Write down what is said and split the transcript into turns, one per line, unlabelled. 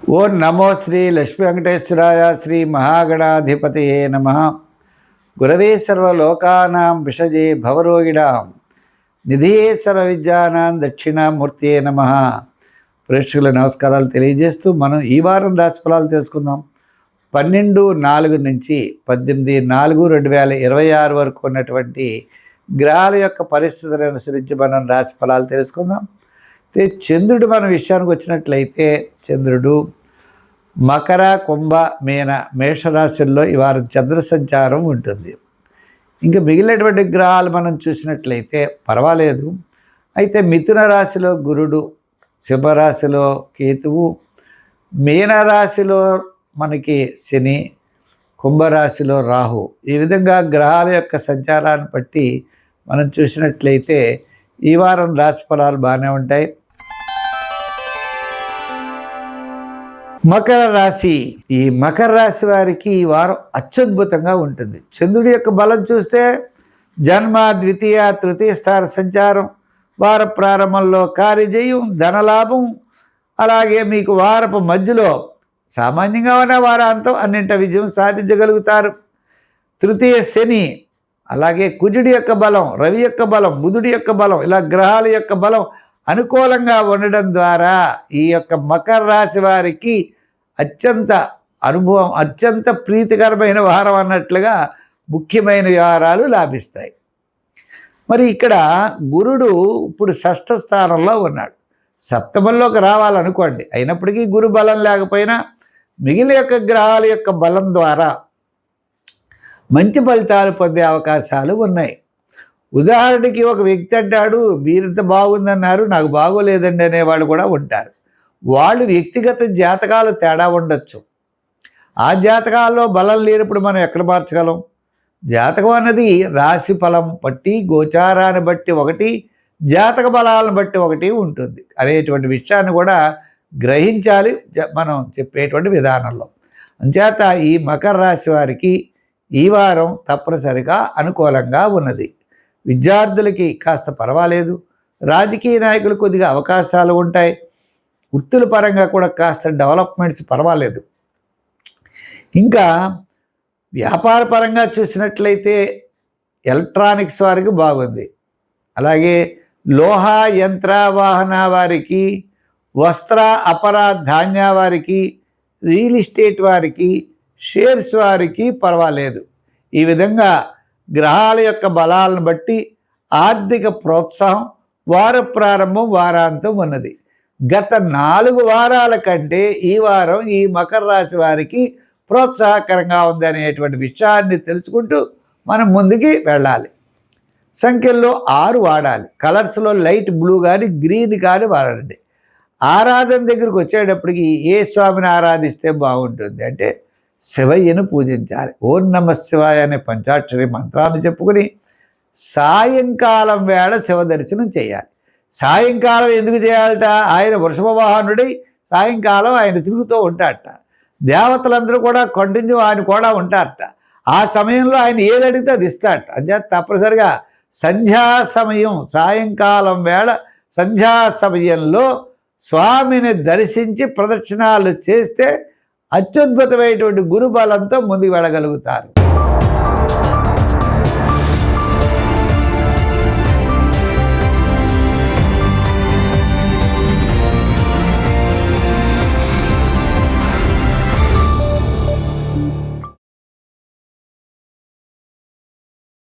ఓం నమో శ్రీ లక్ష్మీ వెంకటేశ్వరాయ శ్రీ మహాగణాధిపతయే నమః. గురవే సర్వలోకానాం విషజే భవరోగిణాం నిధియే సర్వ విద్యానాం దక్షిణామూర్తియే నమః. ప్రేక్షకుల నమస్కారాలు తెలియజేస్తూ మనం ఈ వారం రాశి ఫలాలు తెలుసుకుందాం. 12/4 నుంచి 18/4/2026 వరకు ఉన్నటువంటి గ్రహాల యొక్క పరిస్థితులను అనుసరించి మనం రాశి ఫలాలు తెలుసుకుందాం. చంద్రుడు మన విషయానికి వచ్చినట్లయితే చంద్రుడు మకర, కుంభ, మీన, మేషరాశుల్లో ఈ వారం చంద్ర సంచారం ఉంటుంది. ఇంకా మిగిలినటువంటి గ్రహాలు మనం చూసినట్లయితే పర్వాలేదు. అయితే మిథున రాశిలో గురుడు, సింహరాశిలో కేతువు, మీనరాశిలో మనకి శని, కుంభరాశిలో రాహు. ఈ విధంగా గ్రహాల యొక్క సంచారాన్ని బట్టి మనం చూసినట్లయితే ఈ వారం రాశి ఫలాలు బాగానే ఉంటాయి. మకర రాశి, ఈ మకర రాశి వారికి ఈ వారం అత్యద్భుతంగా ఉంటుంది. చంద్రుడి యొక్క బలం చూస్తే జన్మ, ద్వితీయ, తృతీయ స్థాన సంచారం, వార ప్రారంభంలో కార్యజయం, ధనలాభం, అలాగే మీకు వారపు మధ్యలో సామాన్యంగా ఉన్న వారాంతం అన్నింట విజయం సాధించగలుగుతారు. తృతీయ శని, అలాగే కుజుడి యొక్క బలం, రవి యొక్క బలం, బుధుడి యొక్క బలం, ఇలా గ్రహాల యొక్క బలం అనుకూలంగా ఉండడం ద్వారా ఈ యొక్క మకర రాశి వారికి అత్యంత అనుభవం, అత్యంత ప్రీతికరమైన వారం అన్నట్లుగా ముఖ్యమైన వ్యవహారాలు లాభిస్తాయి. మరి ఇక్కడ గురుడు ఇప్పుడు 6వ స్థానంలో ఉన్నాడు. సప్తమంలోకి రావాలనుకోండి, అయినప్పటికీ గురు బలం లేకపోయినా మిగిలిన యొక్క గ్రహాల యొక్క బలం ద్వారా మంచి ఫలితాలు పొందే అవకాశాలు ఉన్నాయి. ఉదాహరణకి ఒక వ్యక్తి అంటాడు, మీరింత బాగుందన్నారు, నాకు బాగోలేదండి అనేవాళ్ళు కూడా ఉంటారు. వాళ్ళు వ్యక్తిగత జాతకాలు తేడా ఉండొచ్చు. ఆ జాతకాల్లో బలం లేనప్పుడు మనం ఎక్కడ మార్చగలం? జాతకం అన్నది రాశి ఫలం బట్టి, గోచారాన్ని బట్టి ఒకటి, జాతక బలాలను బట్టి ఒకటి ఉంటుంది అనేటువంటి విషయాన్ని కూడా గ్రహించాలి మనం చెప్పేటువంటి విధానంలో. అంచేత ఈ మకర రాశి వారికి ఈ వారం తప్పనిసరిగా అనుకూలంగా ఉన్నది. విద్యార్థులకి కాస్త పర్వాలేదు. రాజకీయ నాయకులు కొద్దిగా అవకాశాలు ఉంటాయి. వృత్తుల పరంగా కూడా కాస్త డెవలప్మెంట్స్ పర్వాలేదు. ఇంకా వ్యాపార పరంగా చూసినట్లయితే ఎలక్ట్రానిక్స్ వారికి బాగుంది. అలాగే లోహ, యంత్ర, వాహన వారికి, వస్త్ర, అపర, ధాన్య వారికి, రియల్ ఎస్టేట్ వారికి, షేర్స్ వారికి పర్వాలేదు. ఈ విధంగా గ్రహాల యొక్క బలాలను బట్టి ఆర్థిక ప్రోత్సాహం వార ప్రారంభం, వారాంతం ఉన్నది. గత 4 వారాల కంటే ఈ వారం ఈ మకర రాశి వారికి ప్రోత్సాహకరంగా ఉంది అనేటువంటి విషయాన్ని తెలుసుకుంటూ మనం ముందుకి వెళ్ళాలి. సంఖ్యల్లో 6 వాడాలి. కలర్స్లో లైట్ బ్లూ కానీ గ్రీన్ కానీ వాడండి. ఆరాధన దగ్గరికి వచ్చేటప్పటికి ఏ స్వామిని ఆరాధిస్తే బాగుంటుంది అంటే శివయ్యను పూజించాలి. ఓం నమ శివాయ అనే పంచాక్షరి మంత్రాన్ని చెప్పుకుని సాయంకాలం వేళ శివ దర్శనం చేయాలి. సాయంకాలం ఎందుకు చేయాలట? ఆయన వృషభ వాహనుడై సాయంకాలం ఆయన తిరుగుతూ ఉంటాడట. దేవతలందరూ కూడా కంటిన్యూ ఆయన కూడా ఉంటారట. ఆ సమయంలో ఆయన ఏది అడిగితే అది ఇస్తాడట. అంతే తప్పనిసరిగా సంధ్యా సమయం, సాయంకాలం వేళ సంధ్యా సమయంలో స్వామిని దర్శించి ప్రదక్షిణాలు చేస్తే అత్యద్భుతమైనటువంటి గురుబలంతో ముందుకు వెళ్ళగలుగుతారు.